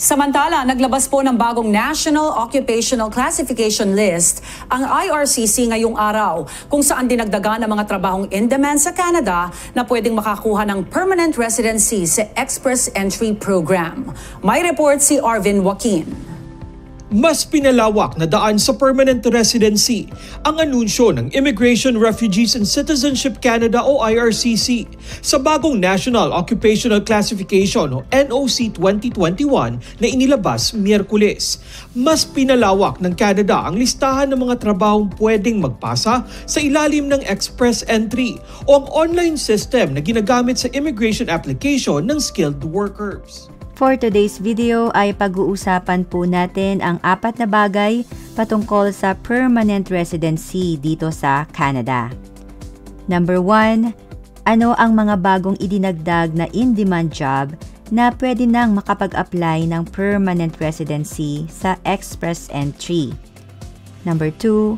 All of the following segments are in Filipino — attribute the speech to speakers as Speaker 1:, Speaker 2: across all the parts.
Speaker 1: Samantala, naglabas po ng bagong National Occupational Classification List ang IRCC ngayong araw kung saan dinagdagan ang mga trabahong in-demand sa Canada na pwedeng makakuha ng permanent residency sa Express Entry Program. May report si Arvin Joaquin.
Speaker 2: Mas pinalawak na daan sa permanent residency ang anunsyo ng Immigration, Refugees and Citizenship Canada o IRCC sa bagong National Occupational Classification o NOC 2021 na inilabas Miyerkules. Mas pinalawak ng Canada ang listahan ng mga trabahong pwedeng magpasa sa ilalim ng Express Entry o ang online system na ginagamit sa immigration application ng skilled workers.
Speaker 3: For today's video ay pag-uusapan po natin ang 4 na bagay patungkol sa permanent residency dito sa Canada. Number 1, ano ang mga bagong idinagdag na in-demand job na pwede nang makapag-apply ng permanent residency sa Express Entry? Number 2,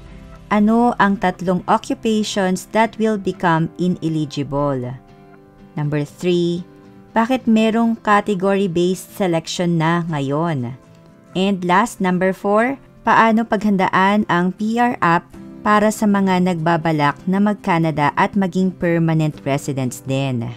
Speaker 3: ano ang 3 occupations that will become ineligible? Number 3, bakit merong category-based selection na ngayon? And last, number 4, paano paghandaan ang PR app para sa mga nagbabalak na mag-Canada at maging permanent residents din?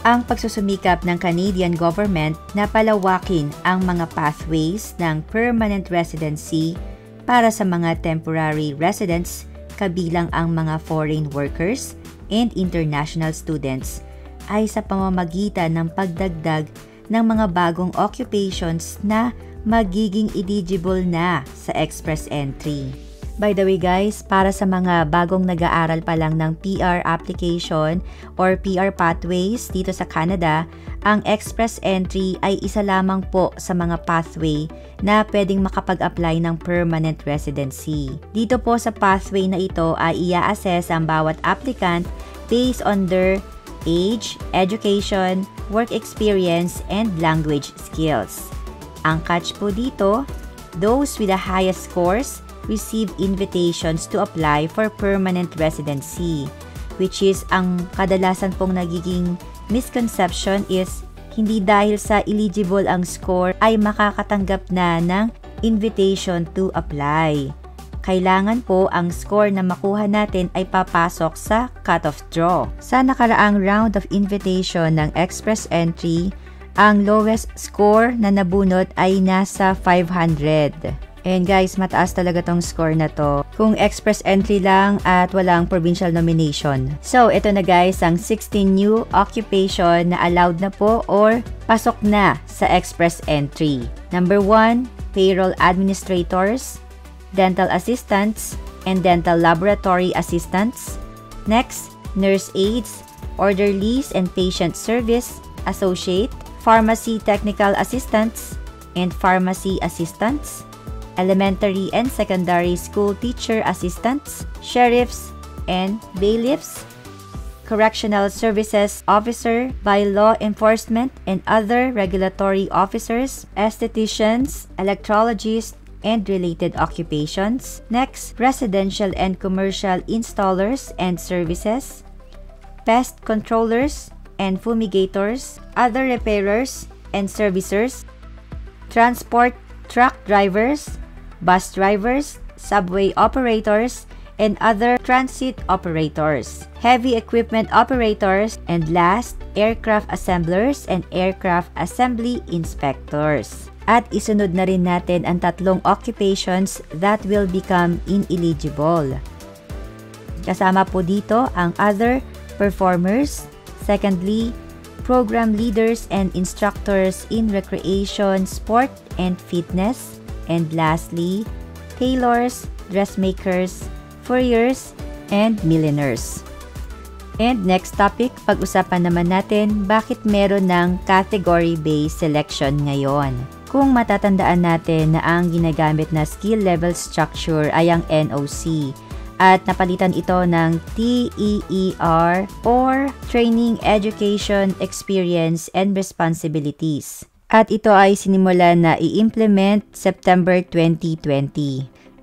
Speaker 3: Ang pagsusumikap ng Canadian government na palawakin ang mga pathways ng permanent residency para sa mga temporary residents kabilang ang mga foreign workers and international students ay sa pamamagitan ng pagdagdag ng mga bagong occupations na magiging eligible na sa Express Entry. By the way guys, para sa mga bagong nag-aaral pa lang ng PR application or PR pathways dito sa Canada, ang Express Entry ay isa lamang po sa mga pathway na pwedeng makapag-apply ng permanent residency. Dito po sa pathway na ito ay i-assess ang bawat applicant based on their age, education, work experience, and language skills. Ang catch po dito, those with the highest scores receive invitations to apply for permanent residency, which is ang kadalasan pong nagiging misconception is hindi dahil sa eligible ang score ay makakatanggap na ng invitation to apply. Kailangan po ang score na makuha natin ay papasok sa cut-off draw. Sa nakaraang round of invitation ng Express Entry, ang lowest score na nabunot ay nasa 500. And guys, mataas talaga tong score na to kung Express Entry lang at walang provincial nomination. So, ito na guys, ang 16 new occupation na allowed na po or pasok na sa Express Entry. Number 1, payroll administrators, dental assistants, and dental laboratory assistants. Next, nurse aides, orderlies and patient service associate, pharmacy technical assistants, and pharmacy assistants, elementary and secondary school teacher assistants, sheriffs and bailiffs, correctional services officer by law enforcement and other regulatory officers, estheticians, electrologists, and related occupations. Next, residential and commercial installers and services, pest controllers and fumigators, other repairers and servicers, transport truck drivers, bus drivers, subway operators, and other transit operators, heavy equipment operators, and last, aircraft assemblers and aircraft assembly inspectors. At isunod na rin natin ang 3 occupations that will become ineligible. Kasama po dito ang other performers. Secondly, program leaders and instructors in recreation, sport, and fitness. And lastly, tailors, dressmakers, furriers, and milliners. And next topic, pag-usapan naman natin bakit meron ng category-based selection ngayon. Kung matatandaan natin na ang ginagamit na skill level structure ay ang NOC at napalitan ito ng TEER or Training, Education, Experience, and Responsibilities. At ito ay sinimulan na i-implement September 2020.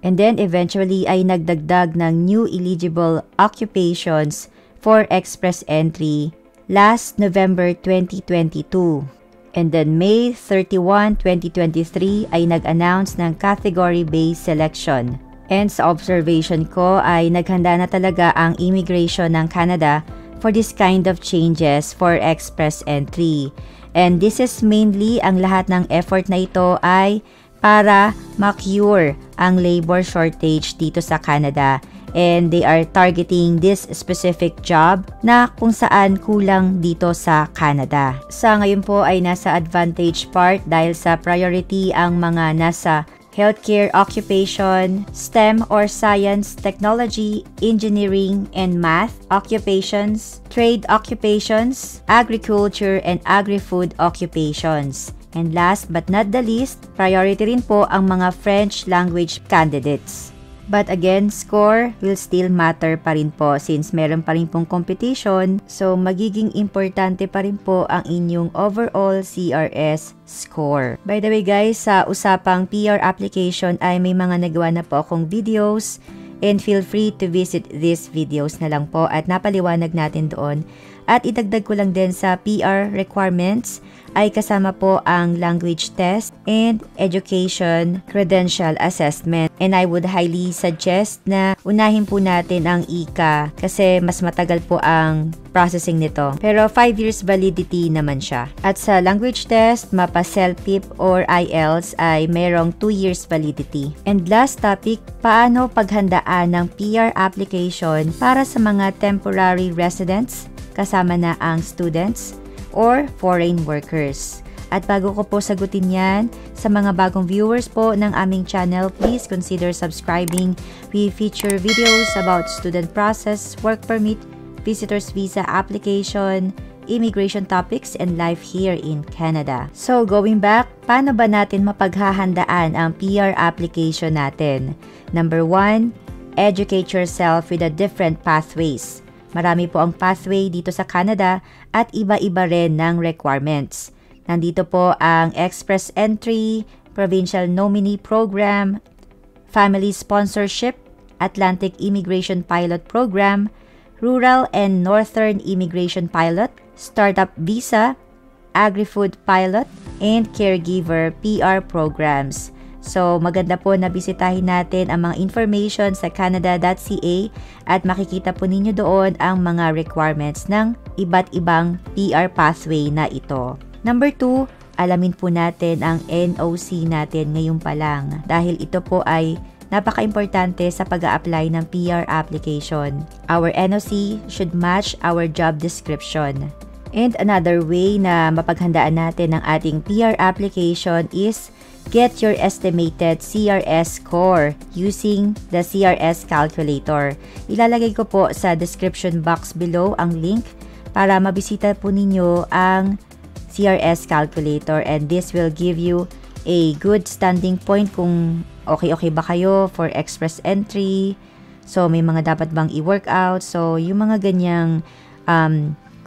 Speaker 3: And then eventually ay nagdagdag ng new eligible occupations for express entry last November 2022. And then May 31, 2023 ay nag-announce ng category-based selection. And sa observation ko ay naghanda na talaga ang immigration ng Canada for this kind of changes for express entry. And this is mainly ang lahat ng effort na ito ay para ma-cure ang labor shortage dito sa Canada. And they are targeting this specific job na kung saan kulang dito sa Canada. Sa ngayon po ay nasa advantage part dahil sa priority ang mga nasa healthcare occupation, STEM or science, technology, engineering, and math occupations, trade occupations, agriculture, and agri-food occupations. And last but not the least, priority rin po ang mga French language candidates. But again, score will still matter pa rin po since meron pa rin pong competition. So, magiging importante pa rin po ang inyong overall CRS score. By the way guys, sa usapang PR application ay may mga nagawa na po akong videos. And feel free to visit these videos na lang po at napaliwanag natin doon. At idagdag ko lang din sa PR requirements ay kasama po ang language test and education credential assessment. And I would highly suggest na unahin po natin ang ICA kasi mas matagal po ang processing nito. Pero 5 years validity naman siya. At sa language test, mapa CELPIP or IELTS ay merong 2 years validity. And last topic, paano paghandaan ng PR application para sa mga temporary residents kasama na ang students or foreign workers. At bago ko po sagutin yan, sa mga bagong viewers po ng aming channel, please consider subscribing. We feature videos about student process, work permit, visitor's visa application, immigration topics, and life here in Canada. So going back, paano ba natin mapaghahandaan ang PR application natin? Number 1, educate yourself with the different pathways. Marami po ang pathway dito sa Canada at iba-iba rin ng requirements. Nandito po ang Express Entry, Provincial Nominee Program, Family Sponsorship, Atlantic Immigration Pilot Program, Rural and Northern Immigration Pilot, Startup Visa, Agri-Food Pilot, and Caregiver PR programs. So, maganda po na bisitahin natin ang mga information sa canada.ca at makikita po ninyo doon ang mga requirements ng iba't ibang PR pathway na ito. Number 2, alamin po natin ang NOC natin ngayon pa lang dahil ito po ay napaka-importante sa pag-a-apply ng PR application. Our NOC should match our job description. And another way na mapaghandaan natin ang ating PR application is get your estimated CRS score using the CRS calculator. Ilalagay ko po sa description box below ang link para mabisita po ninyo ang CRS calculator and this will give you a good standing point kung okay ba kayo for express entry. So may mga dapat bang i-work out. So yung mga ganyang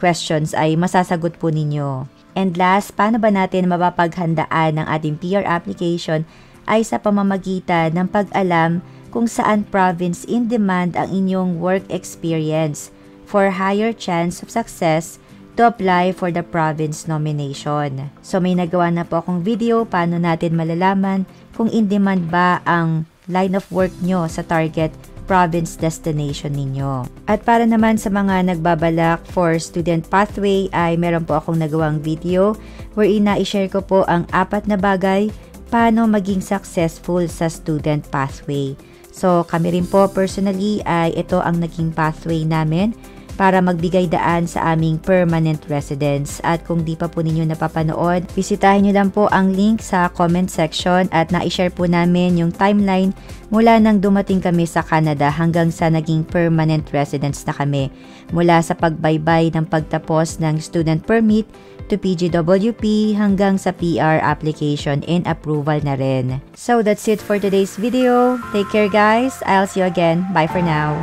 Speaker 3: questions ay masasagot po ninyo. And last, paano ba natin mapapaghandaan ng ating PR application ay sa pamamagitan ng pag-alam kung saan province in demand ang inyong work experience for higher chance of success to apply for the province nomination. So may nagawa na po akong video paano natin malalaman kung in demand ba ang line of work nyo sa target province destination ninyo. At para naman sa mga nagbabalak for student pathway ay meron po akong nagawang video wherein na-share ko po ang 4 na bagay paano maging successful sa student pathway. So kami rin po personally ay ito ang naging pathway namin para magbigay daan sa aming permanent residence. At kung di pa po ninyo napapanood, bisitahin nyo lang po ang link sa comment section at na-share po namin yung timeline mula nang dumating kami sa Canada hanggang sa naging permanent residence na kami. Mula sa pagbaybay ng pagtapos ng student permit to PGWP hanggang sa PR application and approval na rin. So that's it for today's video. Take care guys. I'll see you again. Bye for now.